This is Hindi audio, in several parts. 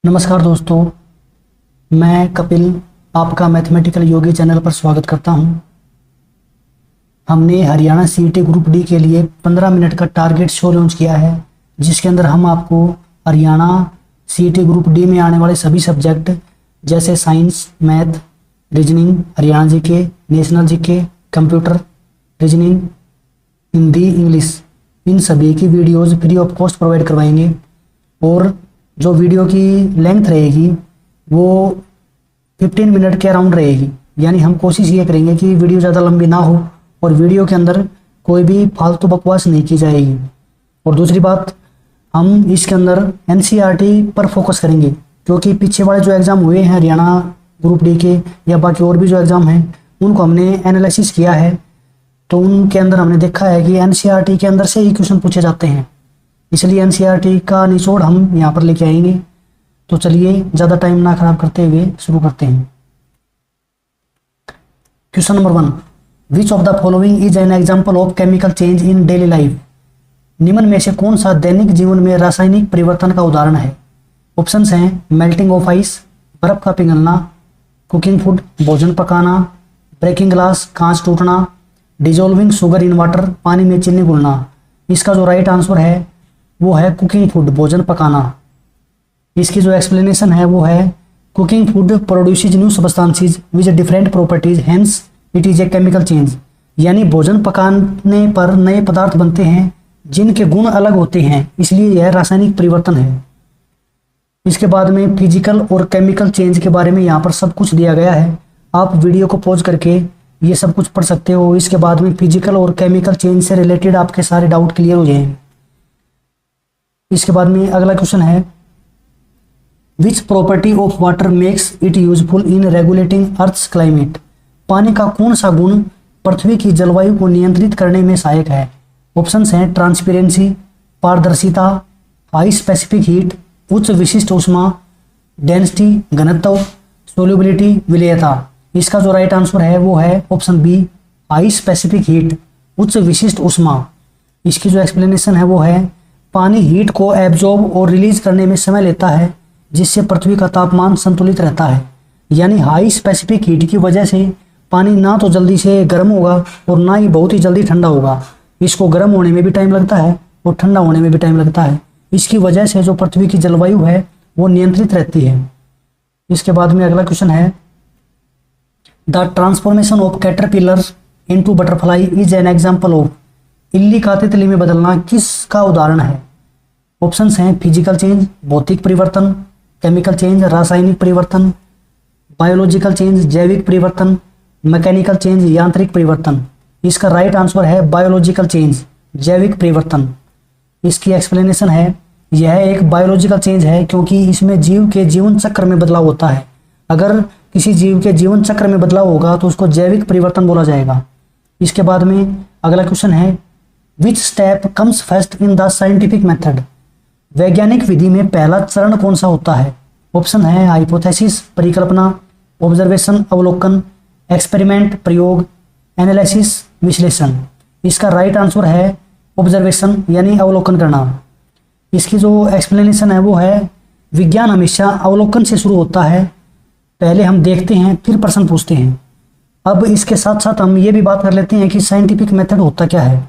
नमस्कार दोस्तों, मैं कपिल आपका मैथमेटिकल योगी चैनल पर स्वागत करता हूं। हमने हरियाणा सीईटी ग्रुप डी के लिए 15 मिनट का टारगेट शो लॉन्च किया है, जिसके अंदर हम आपको हरियाणा सीईटी ग्रुप डी में आने वाले सभी सब्जेक्ट जैसे science, maths, reasoning, Haryana GK, national GK, computer, reasoning, Hindi, English, इन सभी की videos free of cost provide करवाएंगे। और जो वीडियो की लेंथ रहेगी वो 15 मिनट के अराउंड रहेगी, यानी हम कोशिश ये करेंगे कि वीडियो ज़्यादा लंबी ना हो और वीडियो के अंदर कोई भी फालतू बकवास नहीं की जाएगी। और दूसरी बात, हम इसके अंदर एनसीईआरटी पर फोकस करेंगे, क्योंकि पीछे वाले जो एग्ज़ाम हुए हैं हरियाणा ग्रुप डी के या बाकी और भी जो एग्ज़ाम हैं उनको हमने एनालिसिस किया है, तो उनके अंदर हमने देखा है कि एनसीईआरटी के अंदर से ही क्वेश्चन पूछे जाते हैं, इसलिए एनसीईआरटी का निचोड़ हम यहाँ पर लेके आएंगे। तो चलिए ज़्यादा टाइम ना खराब करते हुए शुरू करते हैं। Question number 1, which of the following is an example of chemical change in daily life? निम्न में से कौन सा दैनिक जीवन में रासायनिक परिवर्तन का उदाहरण है? ऑप्शंस हैं मेल्टिंग ऑफ आइस, बर्फ का पिघलना, कुकिंग फूड, भोजन पकाना, ब्रेकिंग ग्लास, कांच टूटना, डिजोल्विंग शुगर इन वाटर, पानी में चीनी घुलना। इसका जो राइट आंसर है वो है कुकिंग फूड, भोजन पकाना। इसकी जो एक्सप्लेनेशन है वो है cooking food produces new substances with different properties, hence it is a chemical change. यानी भोजन पकाने पर नए पदार्थ बनते हैं जिनके गुण अलग होते हैं, इसलिए यह रासायनिक परिवर्तन है। इसके बाद में फिजिकल और केमिकल चेंज के बारे में यहाँ पर सब कुछ दिया गया है, आप वीडियो को पॉज करके ये सब कुछ पढ़ सकते हो। इसके बाद में फिजिकल और केमिकल चेंज से रिलेटेड आपके सारे डाउट क्लियर हो जाएंगे। इसके बाद में अगला क्वेश्चन है, which property of water makes it useful in regulating earth's climate? पानी का कौन सा गुण पृथ्वी की जलवायु को नियंत्रित करने में सहायक है? ऑप्शंस हैं ट्रांसपेरेंसी, पारदर्शिता, हाई स्पेसिफिक हीट, उच्च विशिष्ट ऊष्मा, डेंसिटी, घनत्व, सोल्युबिलिटी, विलेयता। इसका जो राइट आंसर है वो है option B, high specific heat, उच्च विशिष्ट ऊष्मा। इसकी जो एक्सप्लेनेशन है वो है पानी हीट को एब्जॉर्ब और रिलीज करने में समय लेता है, जिससे पृथ्वी का तापमान संतुलित रहता है। यानी हाई स्पेसिफिक हीट की वजह से पानी ना तो जल्दी से गर्म होगा और ना ही बहुत ही जल्दी ठंडा होगा। इसको गर्म होने में भी टाइम लगता है और ठंडा होने में भी टाइम लगता है। इसकी वजह से जो पृथ्वी की जलवायु है वो नियंत्रित रहती है। इसके बाद में अगला क्वेश्चन है, the transformation of caterpillar into butterfly is an example of? इल्ली का तितली में बदलना किसका उदाहरण है? ऑप्शंस हैं फिजिकल चेंज, भौतिक परिवर्तन, केमिकल चेंज, रासायनिक परिवर्तन, बायोलॉजिकल चेंज, जैविक परिवर्तन, मैकेनिकल चेंज, यांत्रिक परिवर्तन। इसका राइट आंसर है बायोलॉजिकल चेंज, जैविक परिवर्तन। इसकी एक्सप्लेनेशन है यह एक बायोलॉजिकल चेंज है क्योंकि इसमें जीव के जीवन चक्र में बदलाव होता है। अगर किसी जीव के जीवन चक्र में बदलाव होगा तो उसको जैविक परिवर्तन बोला जाएगा। इसके बाद में अगला क्वेश्चन है, which step comes first in the scientific method? वैज्ञानिक विधि में पहला चरण कौन सा होता है? ऑप्शन है हाइपोथेसिस, परिकल्पना, ऑब्जर्वेशन, अवलोकन, एक्सपेरिमेंट, प्रयोग, एनालिसिस, विश्लेषण। इसका राइट आंसर है ऑब्जर्वेशन, यानी अवलोकन करना। इसकी जो एक्सप्लेनेशन है वो है विज्ञान हमेशा अवलोकन से शुरू होता है, पहले हम देखते हैं फिर प्रश्न पूछते हैं। अब इसके साथ साथ हम ये भी बात कर लेते हैं कि साइंटिफिक मेथड होता क्या है।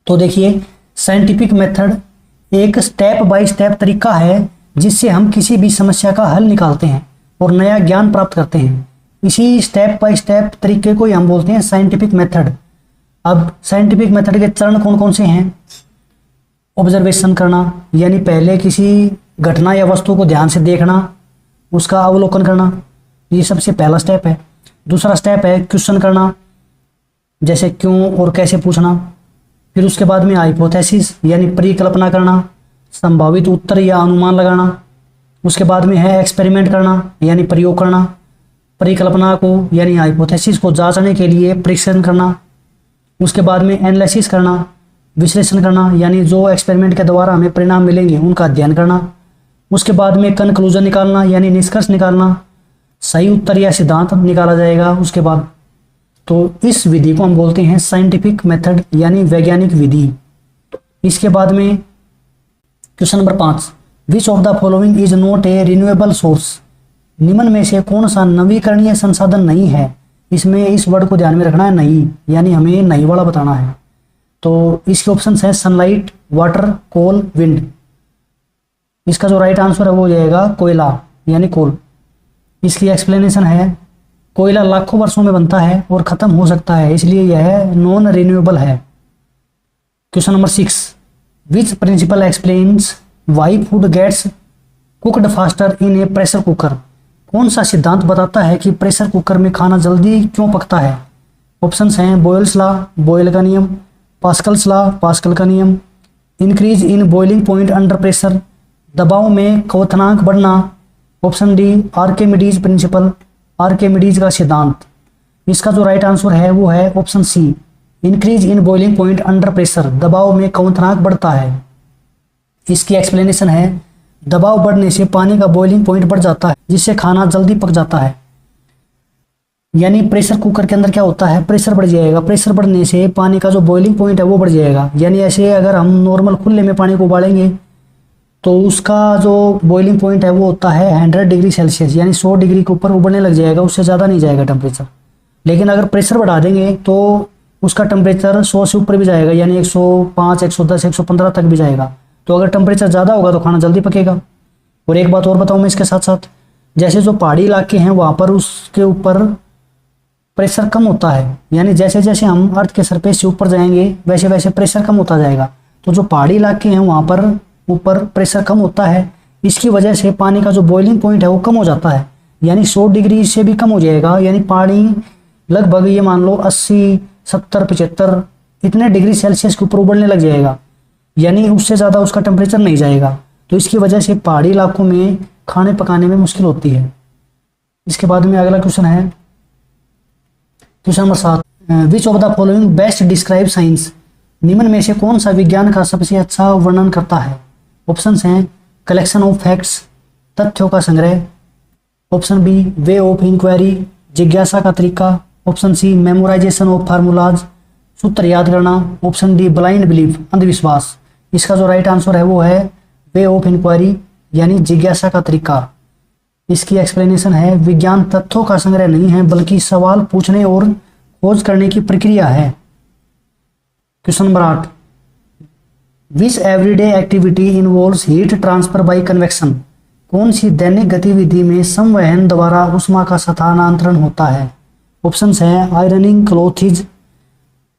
तो देखिए, साइंटिफिक मेथड एक स्टेप बाय स्टेप तरीका है जिससे हम किसी भी समस्या का हल निकालते हैं और नया ज्ञान प्राप्त करते हैं। इसी स्टेप बाय स्टेप तरीके को ही हम बोलते हैं साइंटिफिक मेथड। अब साइंटिफिक मेथड के चरण कौन कौन से हैं? ऑब्जर्वेशन करना, यानी पहले किसी घटना या वस्तु को ध्यान से देखना, उसका अवलोकन करना, ये सबसे पहला स्टेप है। दूसरा स्टेप है क्वेश्चन करना, जैसे क्यों और कैसे पूछना। फिर उसके बाद में हाइपोथेसिस यानी परिकल्पना करना, संभावित उत्तर या अनुमान लगाना। उसके बाद में है एक्सपेरिमेंट करना यानी प्रयोग करना, परिकल्पना को यानी हाइपोथेसिस को जांचने के लिए परीक्षण करना। उसके बाद में एनालिसिस करना, विश्लेषण करना, यानी जो एक्सपेरिमेंट के द्वारा हमें परिणाम मिलेंगे उनका अध्ययन करना। उसके बाद में कंक्लूजन निकालना यानी निष्कर्ष निकालना, सही उत्तर या सिद्धांत निकाला जाएगा उसके बाद। तो इस विधि को हम बोलते हैं साइंटिफिक मेथड यानी वैज्ञानिक विधि। इसके बाद में question number 5, which of the following is not a renewable source, निम्न में से कौन सा नवीकरणीय संसाधन नहीं है। इसमें इस वर्ड को ध्यान में रखना है, नहीं, यानी हमें नहीं वाला बताना है। तो इसके ऑप्शन है सनलाइट, वाटर, कोल, विंड। इसका जो राइट आंसर है वो हो जाएगा कोयला यानी कोल। इसकी एक्सप्लेनेशन है कोयला लाखों वर्षों में बनता है और खत्म हो सकता है, इसलिए यह नॉन रिन्यूएबल है। Question number 6, which principle explains why food gets cooked faster in a pressure cooker, कौन सा सिद्धांत बताता है कि प्रेशर कुकर में खाना जल्दी क्यों पकता है। ऑप्शंस हैं बॉयल्स लॉ, बॉयल का नियम, पास्कल्स लॉ, पास्कल का नियम, increase in boiling point under pressure, दबाव में क्वथनांक बढ़ना, option D Archimedes principle, Archimedes का सिद्धांत। इसका जो राइट आंसर है वो है option C, increase in boiling point under pressure, दबाव में क्वथनांक बढ़ता है। इसकी एक्सप्लेनेशन है दबाव बढ़ने से पानी का बॉइलिंग पॉइंट बढ़ जाता है, जिससे खाना जल्दी पक जाता है। यानी प्रेशर कुकर के अंदर क्या होता है, प्रेशर बढ़ जाएगा, प्रेशर बढ़ने से पानी का जो बॉइलिंग पॉइंट है वो बढ़ जाएगा। यानी ऐसे अगर हम नॉर्मल खुले में पानी को उबालेंगे तो उसका जो बॉइलिंग पॉइंट है वो होता है 100 डिग्री सेल्सियस, यानी 100 डिग्री के ऊपर उबलने लग जाएगा, उससे ज़्यादा नहीं जाएगा टेम्परेचर। लेकिन अगर प्रेशर बढ़ा देंगे तो उसका टेम्परेचर 100 से ऊपर भी जाएगा, यानी 105, 110, 115 तक भी जाएगा। तो अगर टेम्परेचर ज़्यादा होगा तो खाना जल्दी पकेगा। और एक बात और बताऊँ मैं इसके साथ साथ, जैसे जो पहाड़ी इलाके हैं वहाँ पर उसके ऊपर प्रेशर कम होता है, यानी जैसे जैसे हम अर्थ के सरफेस से ऊपर जाएंगे वैसे वैसे प्रेशर कम होता जाएगा। तो जो पहाड़ी इलाके हैं वहाँ पर ऊपर प्रेशर कम होता है, इसकी वजह से पानी का जो बॉइलिंग पॉइंट है वो कम हो जाता है, यानी 100 डिग्री से भी कम हो जाएगा। यानी पानी लगभग ये मान लो 80, 70, 75 इतने डिग्री सेल्सियस के ऊपर उबलने लग जाएगा, यानी उससे ज़्यादा उसका टेम्परेचर नहीं जाएगा। तो इसकी वजह से पहाड़ी इलाकों में खाने पकाने में मुश्किल होती है। इसके बाद में अगला क्वेश्चन है question number 7, which of the following best describe science, निम्न में से कौन सा विज्ञान का सबसे अच्छा वर्णन करता है। ऑप्शंस हैं कलेक्शन ऑफ फैक्ट्स, तथ्यों का संग्रह, option B way of inquiry, जिज्ञासा का तरीका, option C memorization of formulas, सूत्र याद करना, ऑप्शन डी ब्लाइंड बिलीफ, अंधविश्वास। इसका जो राइट आंसर है वो है वे ऑफ इंक्वायरी यानी जिज्ञासा का तरीका। इसकी एक्सप्लेनेशन है विज्ञान तथ्यों का संग्रह नहीं है बल्कि सवाल पूछने और खोज करने की प्रक्रिया है। Question number 8, which everyday activity involves heat transfer by convection, कौन सी दैनिक गतिविधि में संवहन द्वारा ऊष्मा का स्थानांतरण होता है। ऑप्शंस हैं आयरनिंग क्लोथ्स,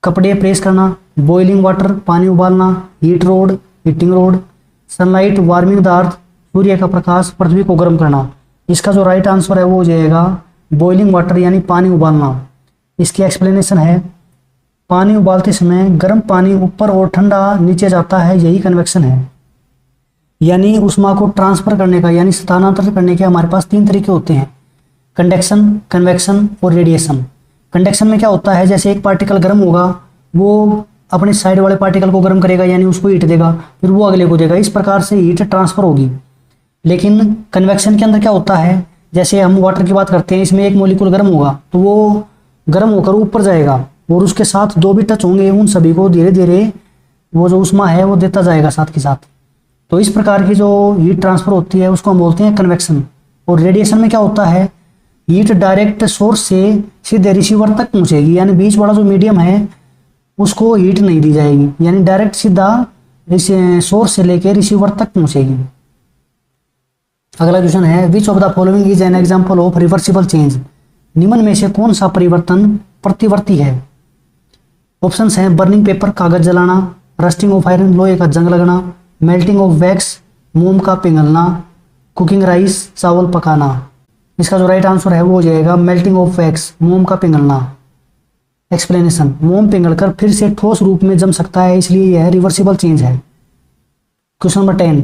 कपड़े प्रेस करना, बॉइलिंग वाटर, पानी उबालना, heat rod, heating rod, sunlight warming the earth, सूर्य का प्रकाश पृथ्वी को गर्म करना। इसका जो राइट आंसर है वो हो जाएगा बॉइलिंग वाटर यानी पानी उबालना। इसकी एक्सप्लेनेशन है पानी उबालते समय गर्म पानी ऊपर और ठंडा नीचे जाता है, यही कन्वेक्शन है। यानी ऊष्मा को ट्रांसफर करने का यानी स्थानांतरित करने के हमारे पास 3 तरीके होते हैं, कंडक्शन, कन्वेक्शन और रेडिएशन। कंडक्शन में क्या होता है, जैसे एक पार्टिकल गर्म होगा वो अपने साइड वाले पार्टिकल को गर्म करेगा यानी उसको हीट देगा, फिर वो अगले को देगा, इस प्रकार से हीट ट्रांसफर होगी। लेकिन कन्वेक्शन के अंदर क्या होता है, जैसे हम वाटर की बात करते हैं, इसमें एक मॉलिक्यूल गर्म होगा तो वो गर्म होकर ऊपर जाएगा और उसके साथ 2 भी टच होंगे, उन सभी को धीरे धीरे वो जो ऊष्मा है वो देता जाएगा साथ के साथ। तो इस प्रकार की जो हीट ट्रांसफर होती है उसको हम बोलते हैं कन्वेक्शन। और रेडिएशन में क्या होता है, हीट डायरेक्ट सोर्स से सीधे रिसीवर तक पहुंचेगी, यानी बीच वाला जो मीडियम है उसको हीट नहीं दी जाएगी, यानी डायरेक्ट सीधा सोर्स से लेके रिसीवर तक पहुंचेगी। अगला क्वेश्चन है which of the following is an example of reversible change, निम्न में से कौन सा परिवर्तन प्रतिवर्ती है। ऑप्शंस हैं बर्निंग पेपर, कागज जलाना, रस्टिंग ऑफ आयरन, लोहे का जंग लगना, मेल्टिंग ऑफ वैक्स, मोम का पिघलना, कुकिंग राइस, चावल पकाना। इसका जो राइट आंसर है वो हो जाएगा मेल्टिंग ऑफ वैक्स, मोम का पिघलना। एक्सप्लेनेशन, मोम पिघलकर फिर से ठोस रूप में जम सकता है, इसलिए यह रिवर्सिबल चेंज है। Question number 10,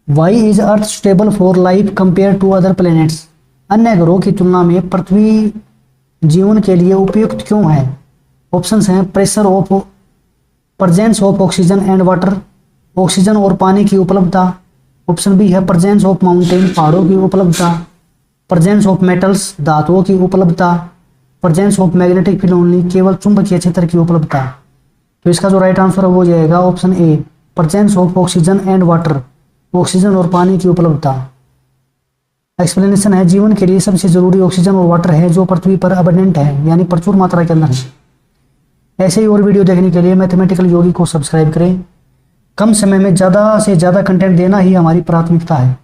why is earth stable for life compare to other planets, अन्य ग्रहों की तुलना में पृथ्वी जीवन के लिए उपयुक्त क्यों है। ऑप्शंस हैं pressure of presence of oxygen and water, oxygen और पानी की उपलब्धता। ऑप्शन बी है प्रेजेंस ऑफ माउंटेन, पहाड़ों की उपलब्धता, प्रेजेंस ऑफ मेटल्स, धातुओं की उपलब्धता, presence of magnetic field only, केवल चुंबकीय क्षेत्र की उपलब्धता। तो इसका जो राइट आंसर हो जाएगा option A, presence of oxygen and water. Oxygen और पानी की उपलब्धता। एक्सप्लेनेशन है, जीवन के लिए सबसे जरूरी ऑक्सीजन और वाटर है जो पृथ्वी पर अबंडेंट है, यानी प्रचुर मात्रा के अंदर है। ऐसे ही और वीडियो देखने के लिए मैथमेटिकल योगी को सब्सक्राइब करें। कम समय में ज़्यादा से ज़्यादा कंटेंट देना ही हमारी प्राथमिकता है।